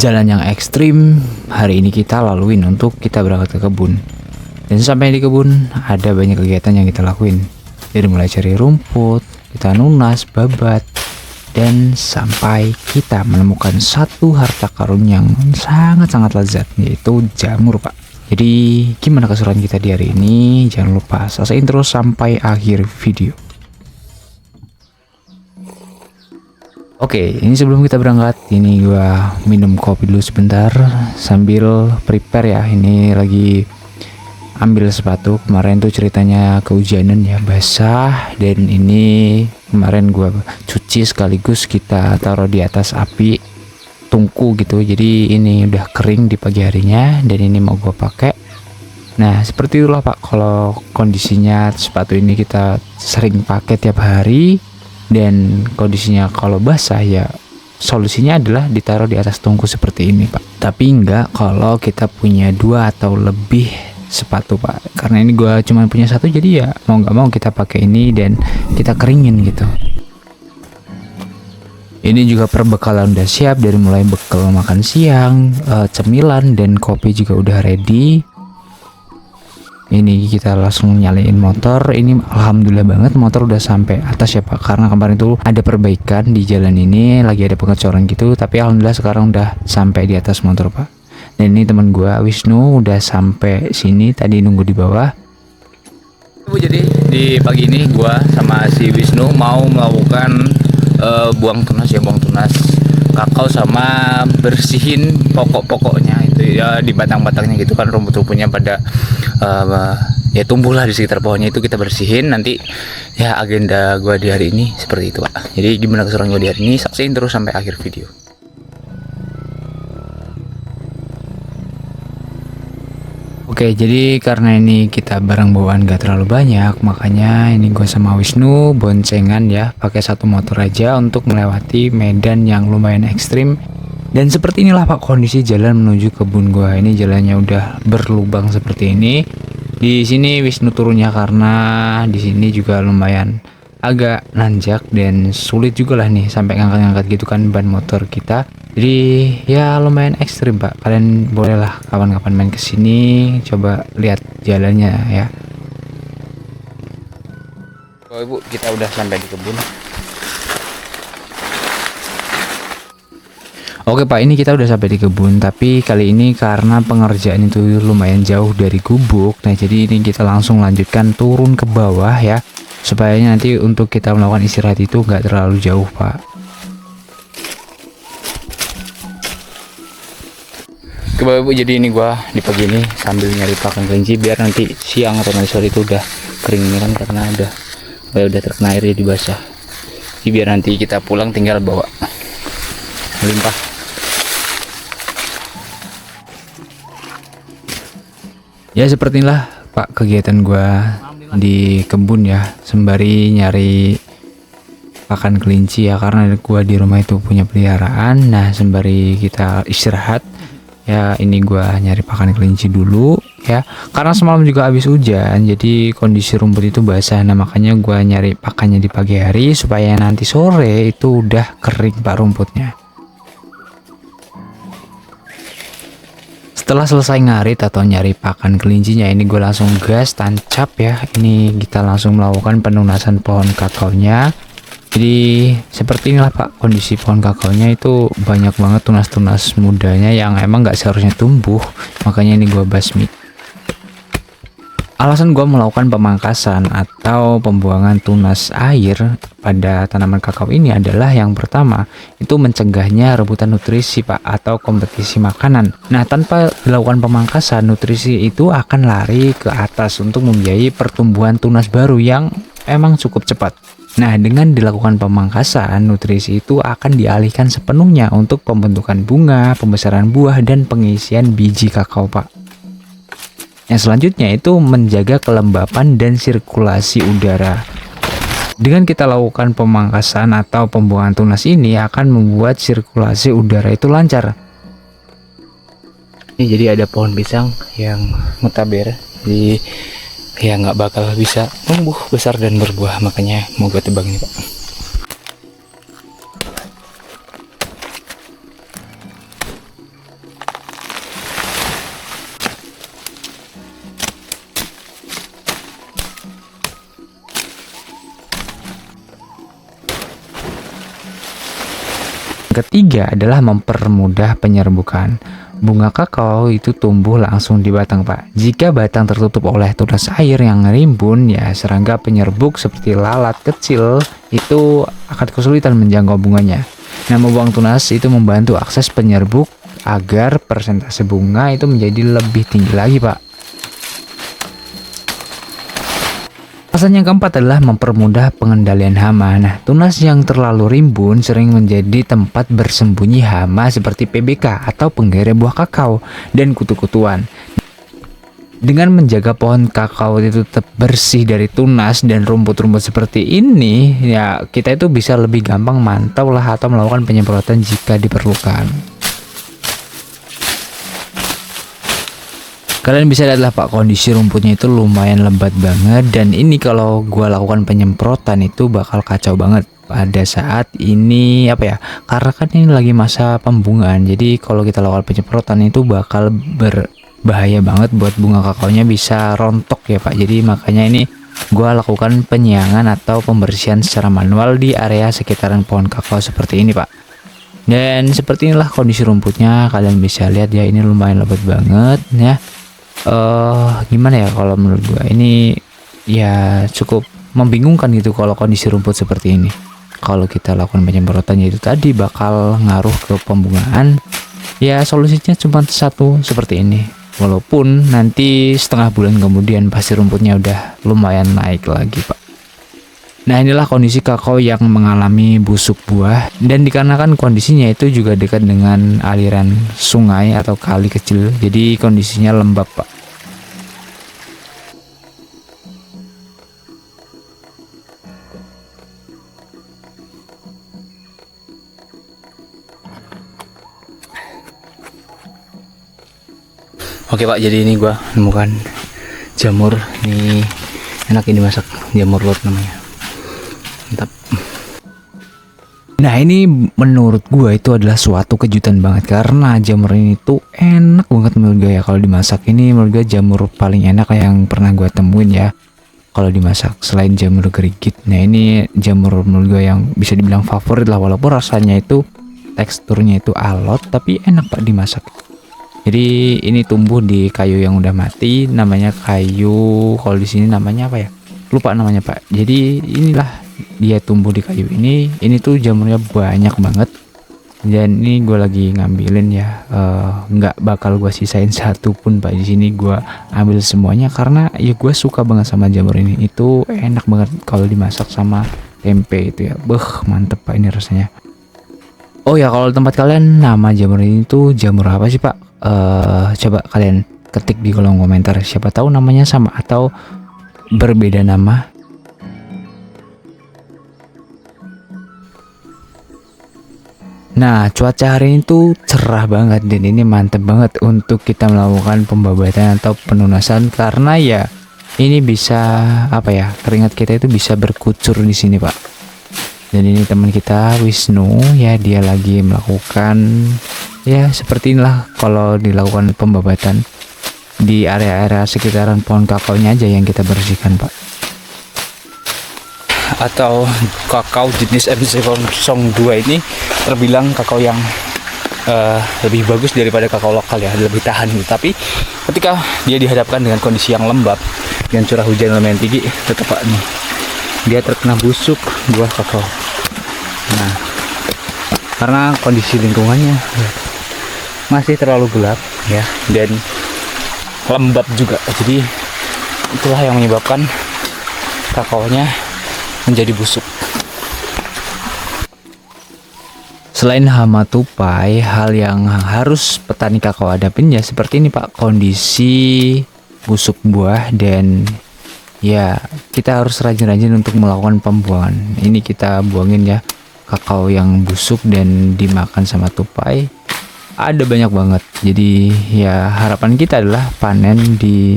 jalan yang ekstrim hari ini kita laluin untuk kita berangkat ke kebun. Dan sampai di kebun ada banyak kegiatan yang kita lakuin. Dari mulai cari rumput, kita nunas, babat, dan sampai kita menemukan satu harta karun yang sangat-sangat lezat, yaitu jamur, Pak. Jadi gimana keseruan kita di hari ini? Jangan lupa selesaiin terus sampai akhir video. Oke, ini sebelum kita berangkat, ini gua minum kopi dulu sebentar sambil prepare ya. Ini lagi ambil sepatu. Kemarin tuh ceritanya kehujanan ya, basah, dan ini kemarin gua cuci sekaligus kita taruh di atas api tungku gitu. Jadi ini udah kering di pagi harinya dan ini mau gua pakai. Nah, seperti itulah Pak, kalau kondisinya sepatu ini kita sering pakai tiap hari. Dan kondisinya kalau basah ya solusinya adalah ditaruh di atas tungku seperti ini Pak. Tapi enggak kalau kita punya 2 atau lebih sepatu Pak. Karena ini gua cuma punya satu, jadi ya mau nggak mau kita pakai ini dan kita keringin gitu. Ini juga perbekalan udah siap, dari mulai bekal makan siang, cemilan, dan kopi juga udah ready. Ini kita langsung nyalain motor. Ini alhamdulillah banget motor udah sampai atas ya Pak, karena kemarin tuh ada perbaikan di jalan ini, lagi ada pengecoran gitu, tapi alhamdulillah sekarang udah sampai di atas motor Pak. Dan ini teman gua Wisnu udah sampai sini, tadi nunggu di bawah. Jadi di pagi ini gua sama si Wisnu mau melakukan buang tunas kakao sama bersihin pokok-pokoknya itu ya, di batang-batangnya gitu kan, rumput-rumputnya pada ya tumbuhlah di sekitar pohonnya, itu kita bersihin. Nanti ya agenda gua di hari ini seperti itu Pak. Jadi gimana keseruan gua di hari ini, saksiin terus sampai akhir video. Oke, jadi karena ini kita barang bawaan gak terlalu banyak, makanya ini gue sama Wisnu boncengan ya, pakai satu motor aja untuk melewati medan yang lumayan ekstrim. Dan seperti inilah Pak kondisi jalan menuju kebun gue. Ini jalannya udah berlubang seperti ini. Di sini Wisnu turunnya karena di sini juga lumayan agak nanjak dan sulit juga lah nih sampai ngangkat-ngangkat gitu kan ban motor kita. Jadi ya lumayan ekstrim Pak. Kalian bolehlah kapan-kapan main kesini, coba lihat jalannya ya. Oh Ibu, kita udah sampai di kebun. Oke Pak, ini kita udah sampai di kebun, tapi kali ini karena pengerjaan itu lumayan jauh dari gubuk, nah jadi ini kita langsung lanjutkan turun ke bawah ya, supaya nanti untuk kita melakukan istirahat itu nggak terlalu jauh Pak. Oke Bapak Ibu, jadi ini gua di pagi ini sambil nyari pakan kelinci biar nanti siang atau nanti sore itu udah kering ini kan, karena udah terkena air jadi basah. Jadi biar nanti kita pulang tinggal bawa melimpah. Ya seperti inilah Pak kegiatan gua di kebun ya, sembari nyari pakan kelinci ya, karena gua di rumah itu punya peliharaan. Nah sembari kita istirahat ya, ini gua nyari pakan kelinci dulu ya, karena semalam juga habis hujan jadi kondisi rumput itu basah. Nah makanya gua nyari pakannya di pagi hari supaya nanti sore itu udah kering Pak rumputnya. Setelah selesai ngarit atau nyari pakan kelincinya, ini gue langsung gas tancap ya. Ini kita langsung melakukan penunasan pohon kakaonya. Jadi seperti inilah Pak kondisi pohon kakaonya, itu banyak banget tunas-tunas mudanya yang emang nggak seharusnya tumbuh, makanya ini gue basmi. Alasan gue melakukan pemangkasan atau pembuangan tunas air pada tanaman kakao ini adalah yang pertama itu mencegahnya rebutan nutrisi Pak, atau kompetisi makanan. Nah tanpa dilakukan pemangkasan, nutrisi itu akan lari ke atas untuk membiayai pertumbuhan tunas baru yang emang cukup cepat. Nah dengan dilakukan pemangkasan, nutrisi itu akan dialihkan sepenuhnya untuk pembentukan bunga, pembesaran buah, dan pengisian biji kakao Pak. Yang selanjutnya itu menjaga kelembapan dan sirkulasi udara. Dengan kita lakukan pemangkasan atau pembuangan tunas ini akan membuat sirkulasi udara itu lancar. Ini jadi ada pohon pisang yang mutaber, jadi ya nggak bakal bisa tumbuh besar dan berbuah, makanya mau gue tebang nih Pak. ketiga adalah mempermudah penyerbukan. Bunga kakao itu tumbuh langsung di batang, Pak. Jika batang tertutup oleh tunas air yang rimbun, ya serangga penyerbuk seperti lalat kecil itu akan kesulitan menjangkau bunganya. Nah, membuang tunas itu membantu akses penyerbuk agar persentase bunga itu menjadi lebih tinggi lagi, Pak. Alasan yang keempat adalah mempermudah pengendalian hama. Nah, tunas yang terlalu rimbun sering menjadi tempat bersembunyi hama seperti PBK atau penggere buah kakao dan kutu-kutuan. Dengan menjaga pohon kakao itu tetap bersih dari tunas dan rumput-rumput seperti ini, ya kita itu bisa lebih gampang mantau lah atau melakukan penyemprotan jika diperlukan. Kalian bisa lihat lah, Pak, kondisi rumputnya itu lumayan lebat banget, dan ini kalau gua lakukan penyemprotan itu bakal kacau banget pada saat ini karena kan ini lagi masa pembungaan. Jadi kalau kita lakukan penyemprotan itu bakal berbahaya banget buat bunga kakaonya, bisa rontok ya, Pak. Jadi makanya ini gua lakukan penyiangan atau pembersihan secara manual di area sekitaran pohon kakao seperti ini, Pak. Dan seperti inilah kondisi rumputnya, kalian bisa lihat ya, ini lumayan lebat banget ya. Gimana ya, kalau menurut gua ini ya cukup membingungkan gitu kalau kondisi rumput seperti ini. Kalau kita lakukan penyemprotannya itu tadi bakal ngaruh ke pembungaan. Ya solusinya cuma satu, seperti ini. Walaupun nanti setengah bulan kemudian pasti rumputnya udah lumayan naik lagi, Pak. Nah, inilah kondisi kakao yang mengalami busuk buah, dan dikarenakan kondisinya itu juga dekat dengan aliran sungai atau kali kecil, jadi kondisinya lembab, Pak. Oke, Pak, jadi ini gua menemukan jamur. Ini enak ini masak, jamur laut namanya. Mantap. Nah, ini menurut gua itu adalah suatu kejutan banget, karena jamur ini tuh enak banget menurut gua ya kalau dimasak. Ini menurut gua jamur paling enak yang pernah gua temuin ya kalau dimasak, selain jamur gerigit. Nah, ini jamur menurut gua yang bisa dibilang favorit lah, walaupun rasanya itu teksturnya itu alot tapi enak, Pak, dimasak. Jadi ini tumbuh di kayu yang udah mati, namanya kayu, kalau di sini namanya apa ya? Lupa namanya, Pak. Jadi inilah dia tumbuh di kayu ini. Ini tuh jamurnya banyak banget. Dan ini gue lagi ngambilin ya. Nggak bakal gue sisain satu pun, Pak. Di sini gue ambil semuanya karena ya gue suka banget sama jamur ini. Itu enak banget kalau dimasak sama tempe itu ya. Mantep, Pak, ini rasanya. Oh ya, kalau tempat kalian nama jamur ini tuh jamur apa sih, Pak? Coba kalian ketik di kolom komentar, siapa tahu namanya sama atau berbeda nama. Nah, cuaca hari ini tuh cerah banget, dan ini mantep banget untuk kita melakukan pembabatan atau penunasan, karena ya ini bisa keringat kita itu bisa berkucur di sini, Pak. Dan ini teman kita Wisnu ya, dia lagi melakukan ya seperti inilah kalau dilakukan pembabatan di area-area sekitaran pohon kakaonya aja yang kita bersihkan, Pak. Atau kakao jenis MC02 ini terbilang kakao yang lebih bagus daripada kakao lokal ya, lebih tahan gitu. Tapi ketika dia dihadapkan dengan kondisi yang lembab dan curah hujan lumayan tinggi, tetap, Pak, nih dia terkena busuk buah kakao. Nah, karena kondisi lingkungannya masih terlalu gelap ya, dan lembab juga, jadi itulah yang menyebabkan kakaonya menjadi busuk. Selain hama tupai, hal yang harus petani kakao hadapin ya seperti ini, Pak, kondisi busuk buah, dan ya kita harus rajin-rajin untuk melakukan pembuangan. Ini kita buangin ya kakao yang busuk dan dimakan sama tupai. Ada banyak banget. Jadi ya harapan kita adalah panen di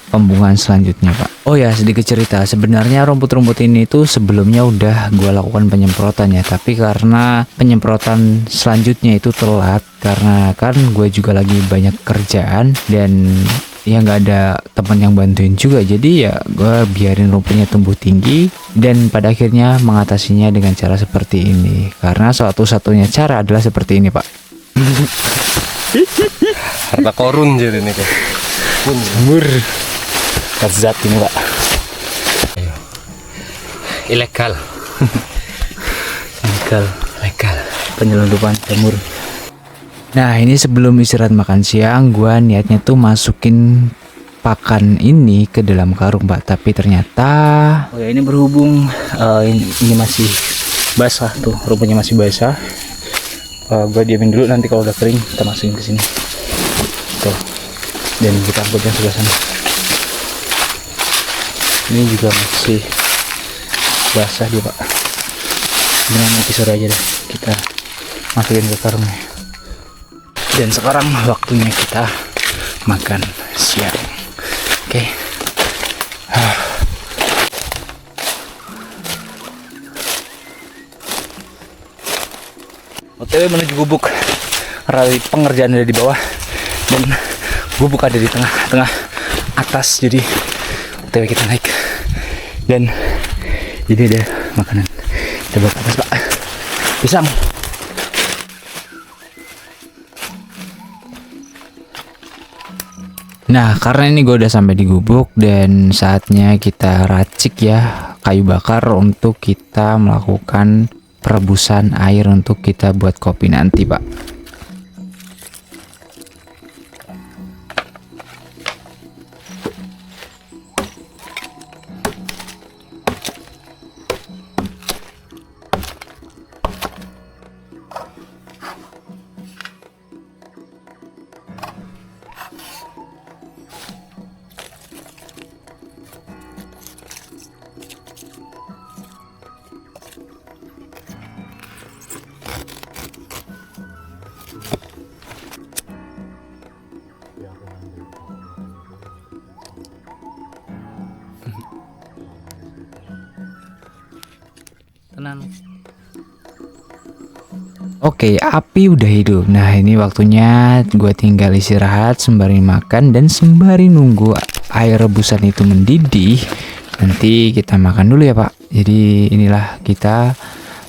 pembungaan selanjutnya, Pak. Oh ya, sedikit cerita. Sebenarnya rumput-rumput ini tuh sebelumnya udah gue lakukan penyemprotan ya, tapi karena penyemprotan selanjutnya itu telat karena kan gue juga lagi banyak kerjaan, dan ya nggak ada teman yang bantuin juga, jadi ya gue biarin rumputnya tumbuh tinggi dan pada akhirnya mengatasinya dengan cara seperti ini, karena satu-satunya cara adalah seperti ini, Pak. Harta korun jadi nih kok. Jamur zat ini, Pak. Ilegal. Legal penyelundupan jamur. Nah, ini sebelum istirahat makan siang, gua niatnya tuh masukin pakan ini ke dalam karung, Pak. Tapi ternyata ini berhubung ini masih basah tuh, rumputnya masih basah. Gua diamin dulu, nanti kalau udah kering kita masukin ke sini. Tuh. Dan kita angkut yang sebelah sana. Ini juga masih basah dia, Pak. Dengan nanti sore aja deh kita masukin ke karungnya. Dan sekarang waktunya kita makan siang. Oke. OTW menuju gubuk. Pengerjaan ada di bawah dan gubuk ada di tengah atas. Jadi OTW kita naik. Dan jadi ada makanan. Kita bawa ke atas, Pak. Pisang. Nah, karena ini gue udah sampai di gubuk dan saatnya kita racik ya kayu bakar untuk kita melakukan perebusan air untuk kita buat kopi nanti, Pak. Tenang. Oke, api udah hidup. Nah, ini waktunya gue tinggal istirahat sembari makan dan sembari nunggu air rebusan itu mendidih. Nanti kita makan dulu ya, Pak. Jadi inilah kita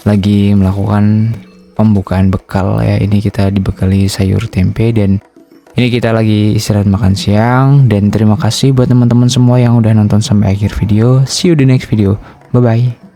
lagi melakukan pembukaan bekal ya. Ini kita dibekali sayur tempe dan ini kita lagi istirahat makan siang. Dan terima kasih buat teman-teman semua yang udah nonton sampai akhir video. See you di next video. Bye bye.